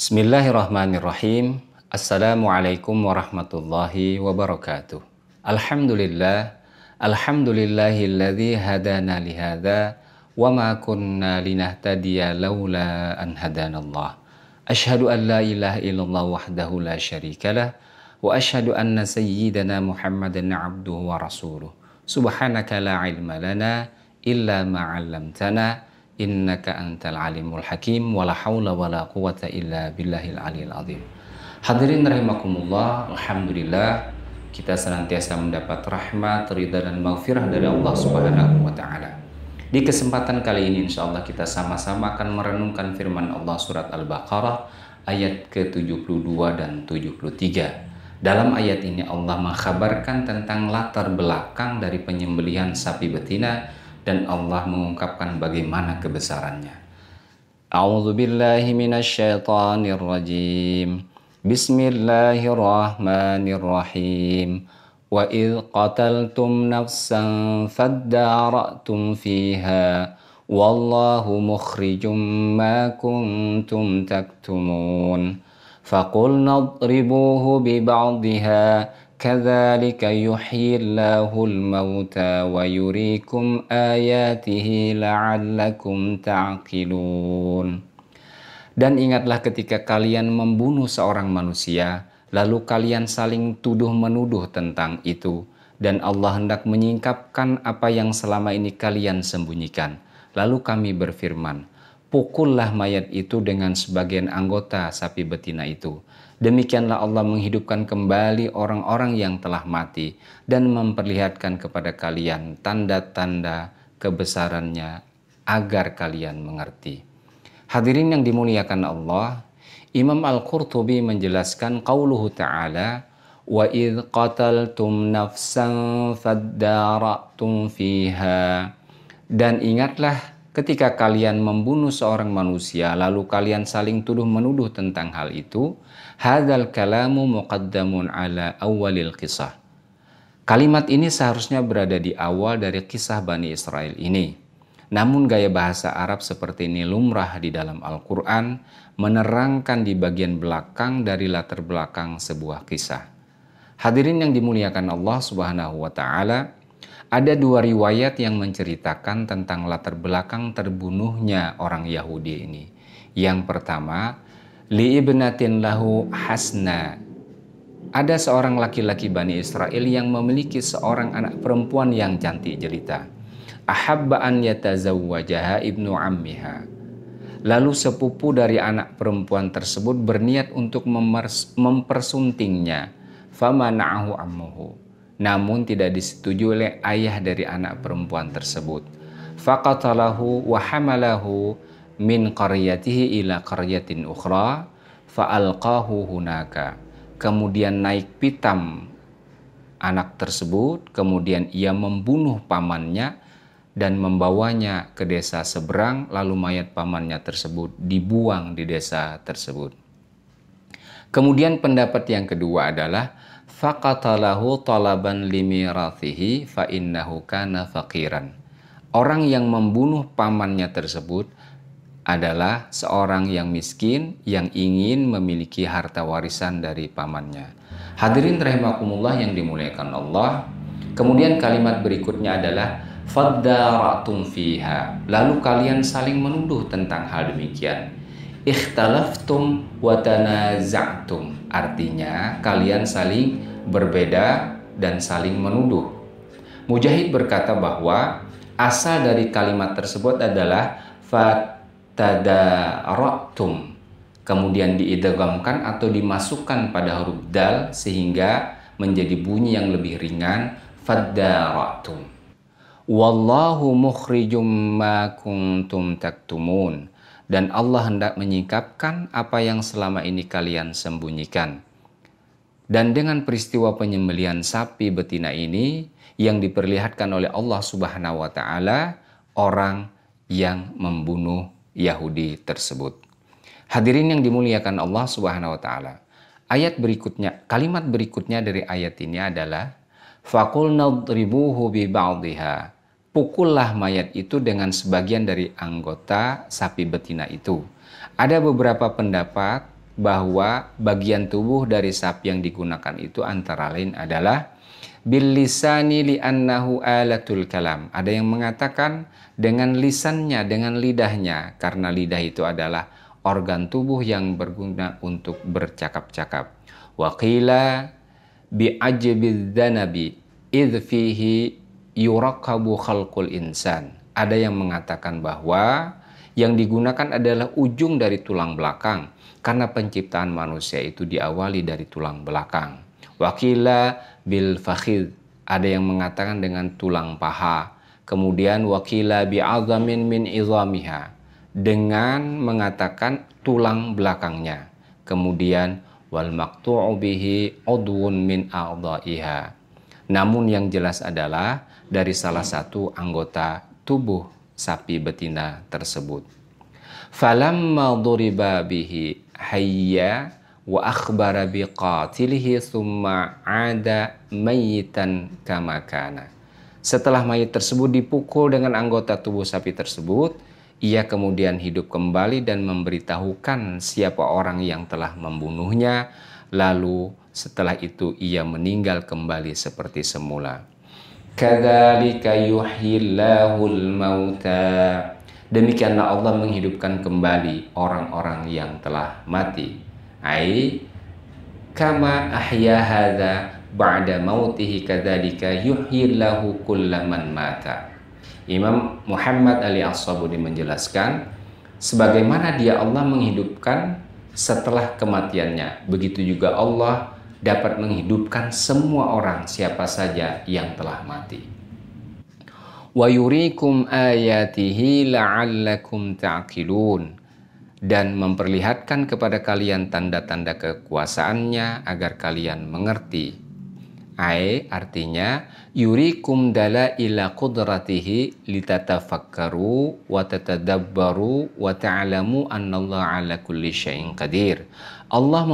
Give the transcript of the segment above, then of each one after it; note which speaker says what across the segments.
Speaker 1: Bismillahirrahmanirrahim. Assalamualaikum warahmatullahi wabarakatuh. Alhamdulillahilladzi hadana lihadza wa ma kunna linahtadiya laula an hadanallah. Asyhadu an la ilaha illallah wahdahu la syarikalah wa asyhadu anna sayyidana Muhammadan abduhu wa rasuluh. Subhanaka la ilma lana illa ma 'allamtana innaka antal alimul hakim wala haula wala quwata illa billahil aliyil azim. Hadirin rahimakumullah, alhamdulillah kita senantiasa mendapat rahmat, ridha dan maghfirah dari Allah Subhanahu wa taala. Di kesempatan kali ini insyaallah kita sama-sama akan merenungkan firman Allah surat Al-Baqarah ayat ke-72 dan 73. Dalam ayat ini Allah mengkhabarkan tentang latar belakang dari penyembelihan sapi betina dan Allah mengungkapkan bagaimana kebesarannya. A'udzu billahi minasyaitonir rajim. Bismillahirrahmanirrahim. Wa idz qataltum nafsan faddaratum fiha wallahu mukhrijum ma kuntum taktumun. Faqulna idribuhu bi ba'dihha kadzalika yuhyillahu al-mauta wa yuriikum ayatihi la'allakum ta'qilun. Dan ingatlah ketika kalian membunuh seorang manusia, lalu kalian saling tuduh-menuduh tentang itu, dan Allah hendak menyingkapkan apa yang selama ini kalian sembunyikan. Lalu kami berfirman, pukullah mayat itu dengan sebagian anggota sapi betina itu. Demikianlah Allah menghidupkan kembali orang-orang yang telah mati dan memperlihatkan kepada kalian tanda-tanda kebesarannya agar kalian mengerti. Hadirin yang dimuliakan Allah, Imam Al-Qurtubi menjelaskan qauluhu ta'ala wa idz qataltum nafsan faddaratum fiha, dan ingatlah ketika kalian membunuh seorang manusia lalu kalian saling tuduh-menuduh tentang hal itu. Hadzal kalamu muqaddamun ala awwalil qisah. Kalimat ini seharusnya berada di awal dari kisah Bani Israel ini. Namun gaya bahasa Arab seperti ini lumrah di dalam Al-Quran, menerangkan di bagian belakang dari latar belakang sebuah kisah. Hadirin yang dimuliakan Allah Subhanahu wa taala, ada dua riwayat yang menceritakan tentang latar belakang terbunuhnya orang Yahudi ini. Yang pertama, li ibnatin lahu hasna. Ada seorang laki-laki Bani Israel yang memiliki seorang anak perempuan yang cantik jelita. Ahabba an yatazawwajaha ibnu ammiha. Lalu sepupu dari anak perempuan tersebut berniat untuk mempersuntingnya. Famana'ahu ammuhu. Namun tidak disetujui oleh ayah dari anak perempuan tersebut. Faqatalahu wa hamalahu min qaryatihi ila qaryatin ukhra fa'alqahu hunaka. Kemudian naik pitam anak tersebut, kemudian ia membunuh pamannya dan membawanya ke desa seberang, lalu mayat pamannya tersebut dibuang di desa tersebut. Kemudian pendapat yang kedua adalah faqatalahu talaban limirathihi fa innahu kana faqiran. Orang yang membunuh pamannya tersebut adalah seorang yang miskin yang ingin memiliki harta warisan dari pamannya. Hadirin rahimakumullah yang dimuliakan Allah. Kemudian kalimat berikutnya adalah faddaratum fiha. Lalu kalian saling menuduh tentang hal demikian. Ikhtalaftum wa tanaza'tum. Artinya kalian saling berbeda dan saling menuduh. Mujahid berkata bahwa asal dari kalimat tersebut adalah tadaratum, kemudian diidghamkan atau dimasukkan pada huruf dal sehingga menjadi bunyi yang lebih ringan, faddaratum. Wallahu mukhrijum ma kuntum taktumun. Dan Allah hendak menyingkapkan apa yang selama ini kalian sembunyikan. Dan dengan peristiwa penyembelihan sapi betina ini yang diperlihatkan oleh Allah Subhanahu wa taala orang yang membunuh Yahudi tersebut. Hadirin yang dimuliakan Allah Subhanahu wa taala. Ayat berikutnya, kalimat berikutnya dari ayat ini adalah faqulna idribuhu bi ba'dihha. Pukullah mayat itu dengan sebagian dari anggota sapi betina itu. Ada beberapa pendapat bahwa bagian tubuh dari sapi yang digunakan itu antara lain adalah bil lisani li'annahu alatul kalam. Ada yang mengatakan dengan lisannya, dengan lidahnya, karena lidah itu adalah organ tubuh yang berguna untuk bercakap-cakap. Wa qila bi ajbiz dzanabi idz fihi yuraqabu khalqul insan. Ada yang mengatakan bahwa yang digunakan adalah ujung dari tulang belakang karena penciptaan manusia itu diawali dari tulang belakang. Wakila bil fakhid, ada yang mengatakan dengan tulang paha. Kemudian wakila bi azamin min izamiha, dengan mengatakan tulang belakangnya. Kemudian wal maqtu'u bihi udwun min a'dha'iha. Namun yang jelas adalah dari salah satu anggota tubuh sapi betina tersebut. Falamma duriba bihi hayya wa akhbara biqatilihi thumma ada mayitan kama kana. Setelah mayit tersebut dipukul dengan anggota tubuh sapi tersebut, ia kemudian hidup kembali dan memberitahukan siapa orang yang telah membunuhnya, lalu setelah itu ia meninggal kembali seperti semula. Kadzalika yuhyillahul mauta. Demikianlah Allah menghidupkan kembali orang-orang yang telah mati. Ai kama ahya hadza ba'da mautihi kadzalika yuhyillahu kullaman mata. Imam Muhammad Ali As-Sabuni menjelaskan, sebagaimana dia Allah menghidupkan setelah kematiannya, begitu juga Allah dapat menghidupkan semua orang siapa saja yang telah mati. Wa yuriikum ayatihi la'allakum ta'qilun, dan memperlihatkan kepada kalian tanda-tanda kekuasaannya agar kalian mengerti. Artinya yurikum dalaila qudratihi litatafakkaru wa tatadabbaru wa ta'lamu annallaha ala kulli syai'in qadir. Allah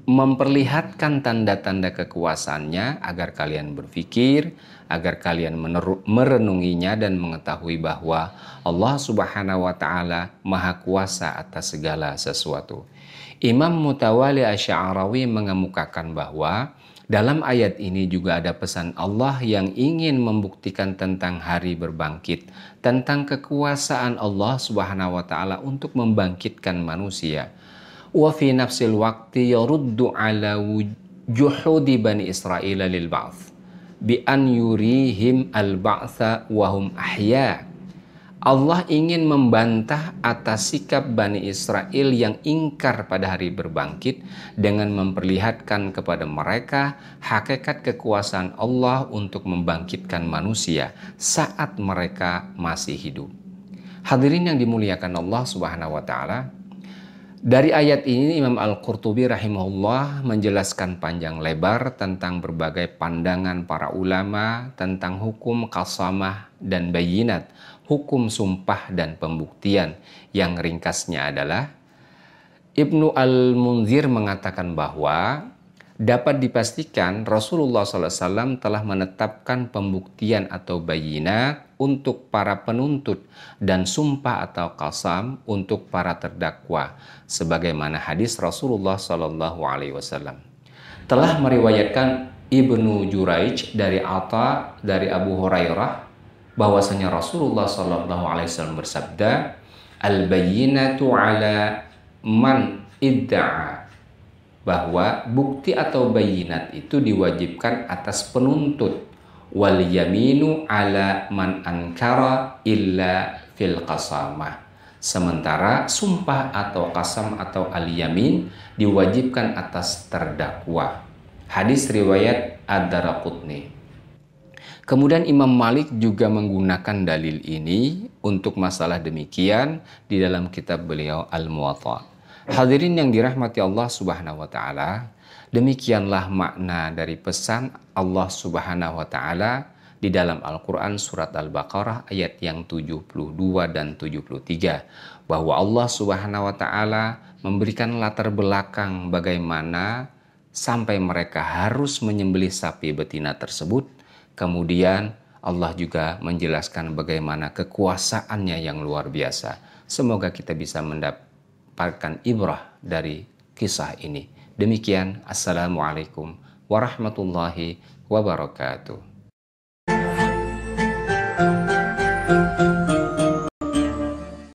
Speaker 1: memperlihatkan tanda-tanda kekuasaannya agar kalian berpikir, agar kalian merenunginya dan mengetahui bahwa Allah Subhanahu wa taala Maha Kuasa atas segala sesuatu. Imam Mutawalli Asy'arawi mengemukakan bahwa dalam ayat ini juga ada pesan Allah yang ingin membuktikan tentang hari berbangkit, tentang kekuasaan Allah Subhanahu wa taala untuk membangkitkan manusia. Wa fi nafsil waqti yaruddu ala juhudi bani Israil lil ba'ts bi an yurihim al ba'tsa wa hum ahya. Allah ingin membantah atas sikap Bani Israel yang ingkar pada hari berbangkit dengan memperlihatkan kepada mereka hakikat kekuasaan Allah untuk membangkitkan manusia saat mereka masih hidup. Hadirin yang dimuliakan Allah Subhanahu wa taala, dari ayat ini Imam Al-Qurtubi rahimahullah menjelaskan panjang lebar tentang berbagai pandangan para ulama tentang hukum qasamah dan bayinat, hukum sumpah dan pembuktian, yang ringkasnya adalah Ibnu Al-Munzir mengatakan bahwa dapat dipastikan Rasulullah SAW telah menetapkan pembuktian atau bayinat untuk para penuntut dan sumpah atau qasam untuk para terdakwa, sebagaimana hadis Rasulullah SAW. Telah meriwayatkan Ibnu Juraij dari Atha dari Abu Hurairah bahwasanya Rasulullah SAW bersabda, al-bayyinatu ala man idda'a, bahwa bukti atau bayinat itu diwajibkan atas penuntut, wal yaminu ala man ankara illa fil qasamah, sementara sumpah atau qasam atau al-yamin diwajibkan atas terdakwa. Hadis riwayat Ad-Daraqutni. Kemudian Imam Malik juga menggunakan dalil ini untuk masalah demikian di dalam kitab beliau Al-Muwatta. Hadirin yang dirahmati Allah Subhanahu wa taala, demikianlah makna dari pesan Allah Subhanahu wa taala di dalam Al-Qur'an surat Al-Baqarah ayat yang 72 dan 73, bahwa Allah Subhanahu wa taala memberikan latar belakang bagaimana sampai mereka harus menyembelih sapi betina tersebut. Kemudian Allah juga menjelaskan bagaimana kekuasaannya yang luar biasa. Semoga kita bisa mendapatkan ibrah dari kisah ini. Demikian, Assalamualaikum warahmatullahi wabarakatuh.